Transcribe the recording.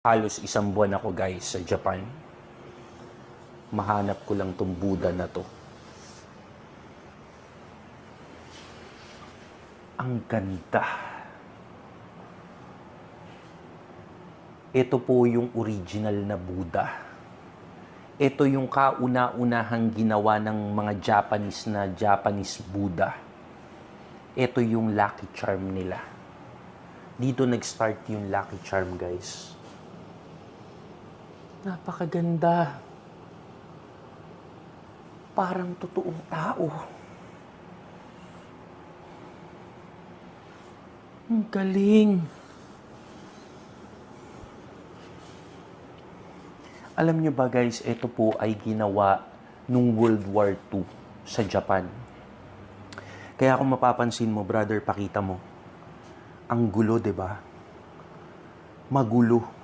Halos isang buwan ako guys sa Japan. Mahanap ko lang tong Buddha na to. Ang ganda. Ito po yung original na Buddha. Ito yung kauna-unahang ginawa ng mga Japanese Buddha. Ito yung lucky charm nila. Dito nag-start yung lucky charm, guys. Napakaganda. Parang totoong tao. Ang galing. Alam nyo ba guys, ito po ay ginawa nung World War II sa Japan. Kaya kung mapapansin mo, brother, pakita mo. Ang gulo, 'di ba? Magulo.